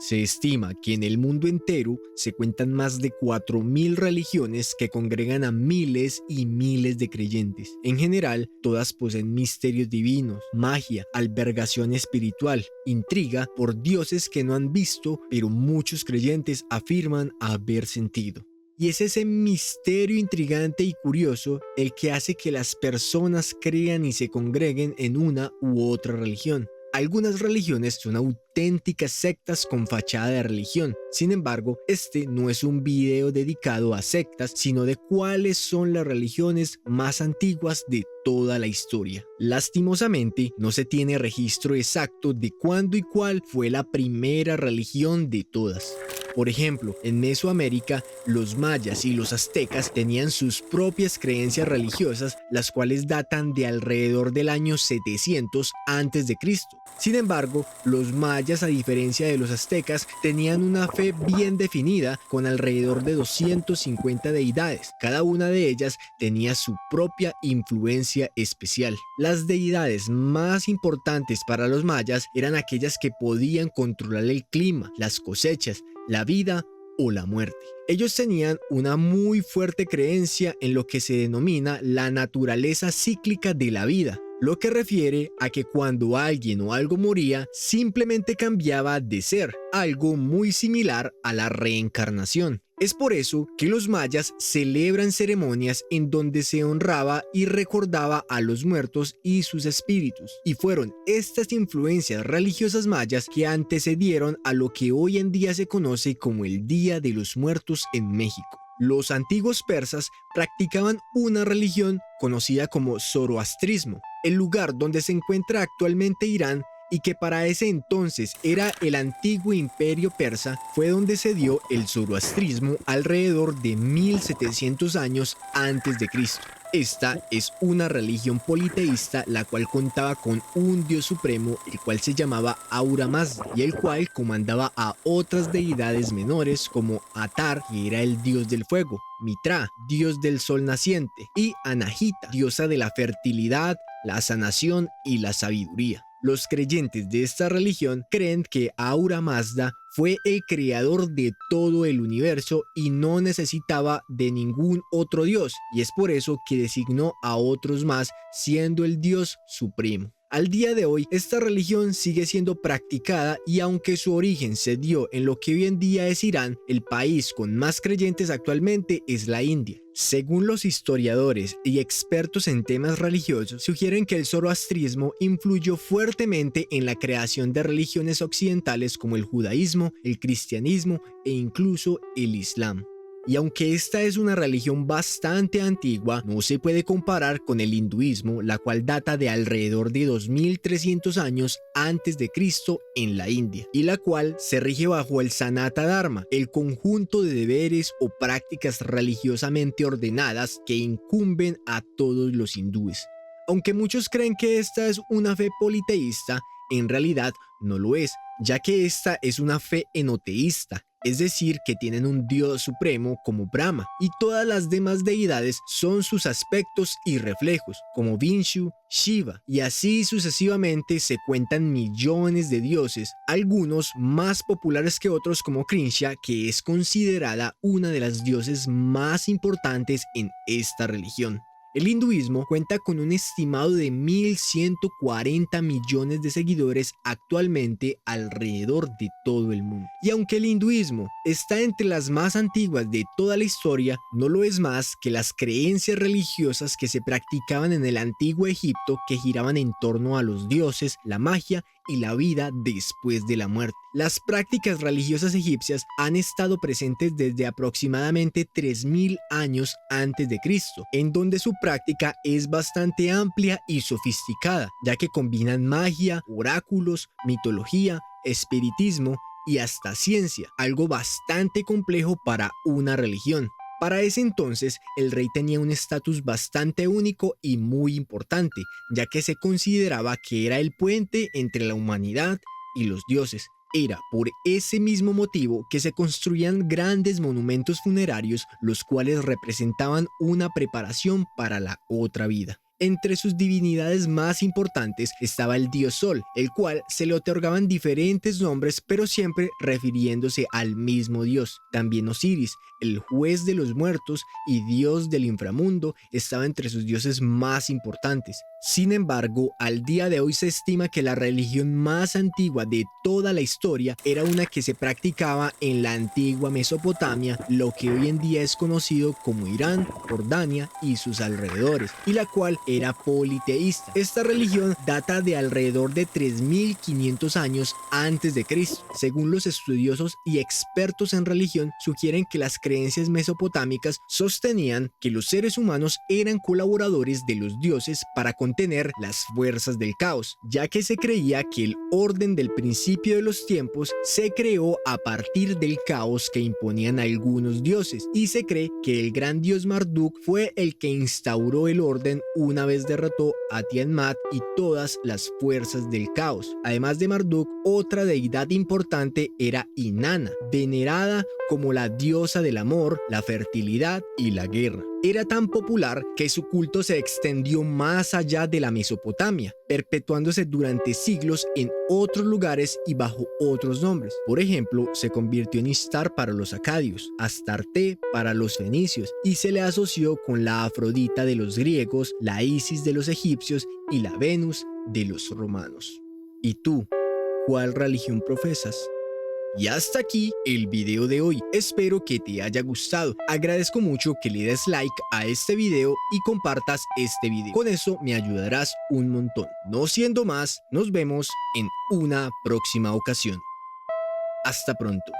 Se estima que en el mundo entero se cuentan más de 4.000 religiones que congregan a miles y miles de creyentes. En general, todas poseen misterios divinos, magia, albergación espiritual, intriga por dioses que no han visto, pero muchos creyentes afirman haber sentido. Y es ese misterio intrigante y curioso el que hace que las personas crean y se congreguen en una u otra religión. Algunas religiones son auténticas sectas con fachada de religión. Sin embargo, este no es un video dedicado a sectas, sino de cuáles son las religiones más antiguas de toda la historia. Lastimosamente, no se tiene registro exacto de cuándo y cuál fue la primera religión de todas. Por ejemplo, en Mesoamérica, los mayas y los aztecas tenían sus propias creencias religiosas, las cuales datan de alrededor del año 700 a.C. Sin embargo, los mayas, a diferencia de los aztecas, tenían una fe bien definida con alrededor de 250 deidades. Cada una de ellas tenía su propia influencia especial. Las deidades más importantes para los mayas eran aquellas que podían controlar el clima, las cosechas, la vida o la muerte. Ellos tenían una muy fuerte creencia en lo que se denomina la naturaleza cíclica de la vida, lo que refiere a que cuando alguien o algo moría, simplemente cambiaba de ser, algo muy similar a la reencarnación. Es por eso que los mayas celebran ceremonias en donde se honraba y recordaba a los muertos y sus espíritus. Y fueron estas influencias religiosas mayas que antecedieron a lo que hoy en día se conoce como el Día de los Muertos en México. Los antiguos persas practicaban una religión conocida como zoroastrismo. El lugar donde se encuentra actualmente Irán y que para ese entonces era el antiguo imperio persa, fue donde se dio el zoroastrismo alrededor de 1700 años antes de Cristo. Esta es una religión politeísta la cual contaba con un dios supremo, el cual se llamaba Ahura Mazda, y el cual comandaba a otras deidades menores como Atar, que era el dios del fuego, Mitra, dios del sol naciente, y Anahita, diosa de la fertilidad, la sanación y la sabiduría. Los creyentes de esta religión creen que Ahura Mazda fue el creador de todo el universo y no necesitaba de ningún otro dios, y es por eso que designó a otros más, siendo el dios supremo. Al día de hoy, esta religión sigue siendo practicada y aunque su origen se dio en lo que hoy en día es Irán, el país con más creyentes actualmente es la India. Según los historiadores y expertos en temas religiosos, sugieren que el zoroastrismo influyó fuertemente en la creación de religiones occidentales como el judaísmo, el cristianismo e incluso el islam. Y aunque esta es una religión bastante antigua, no se puede comparar con el hinduismo, la cual data de alrededor de 2300 años antes de Cristo en la India, y la cual se rige bajo el Sanata Dharma, el conjunto de deberes o prácticas religiosamente ordenadas que incumben a todos los hindúes. Aunque muchos creen que esta es una fe politeísta, en realidad no lo es, ya que esta es una fe enoteísta, es decir, que tienen un dios supremo como Brahma, y todas las demás deidades son sus aspectos y reflejos, como Vishnu, Shiva, y así sucesivamente se cuentan millones de dioses, algunos más populares que otros como Krishna, que es considerada una de las dioses más importantes en esta religión. El hinduismo cuenta con un estimado de 1.140 millones de seguidores actualmente alrededor de todo el mundo. Y aunque el hinduismo está entre las más antiguas de toda la historia, no lo es más que las creencias religiosas que se practicaban en el antiguo Egipto, que giraban en torno a los dioses, la magia y la vida después de la muerte. Las prácticas religiosas egipcias han estado presentes desde aproximadamente 3000 años antes de Cristo, en donde su práctica es bastante amplia y sofisticada, ya que combinan magia, oráculos, mitología, espiritismo y hasta ciencia, algo bastante complejo para una religión. Para ese entonces, el rey tenía un estatus bastante único y muy importante, ya que se consideraba que era el puente entre la humanidad y los dioses. Era por ese mismo motivo que se construían grandes monumentos funerarios, los cuales representaban una preparación para la otra vida. Entre sus divinidades más importantes estaba el dios Sol, el cual se le otorgaban diferentes nombres pero siempre refiriéndose al mismo dios. También Osiris, el juez de los muertos y dios del inframundo, estaba entre sus dioses más importantes. Sin embargo, al día de hoy se estima que la religión más antigua de toda la historia era una que se practicaba en la antigua Mesopotamia, lo que hoy en día es conocido como Irán, Jordania y sus alrededores, y la cual era politeísta. Esta religión data de alrededor de 3500 años antes de Cristo. Según los estudiosos y expertos en religión, sugieren que las creencias mesopotámicas sostenían que los seres humanos eran colaboradores de los dioses para contener las fuerzas del caos, ya que se creía que el orden del principio de los tiempos se creó a partir del caos que imponían algunos dioses, y se cree que el gran dios Marduk fue el que instauró el orden una vez derrotó a Tiamat y todas las fuerzas del caos. Además de Marduk, otra deidad importante era Inanna, venerada como la diosa del amor, la fertilidad y la guerra. Era tan popular que su culto se extendió más allá de la Mesopotamia, perpetuándose durante siglos en otros lugares y bajo otros nombres. Por ejemplo, se convirtió en Istar para los acadios, Astarte para los fenicios, y se le asoció con la Afrodita de los griegos, la Isis de los egipcios y la Venus de los romanos. ¿Y tú, cuál religión profesas? Y hasta aquí el video de hoy, espero que te haya gustado. Agradezco mucho que le des like a este video y compartas este video, con eso me ayudarás un montón. No siendo más, nos vemos en una próxima ocasión. Hasta pronto.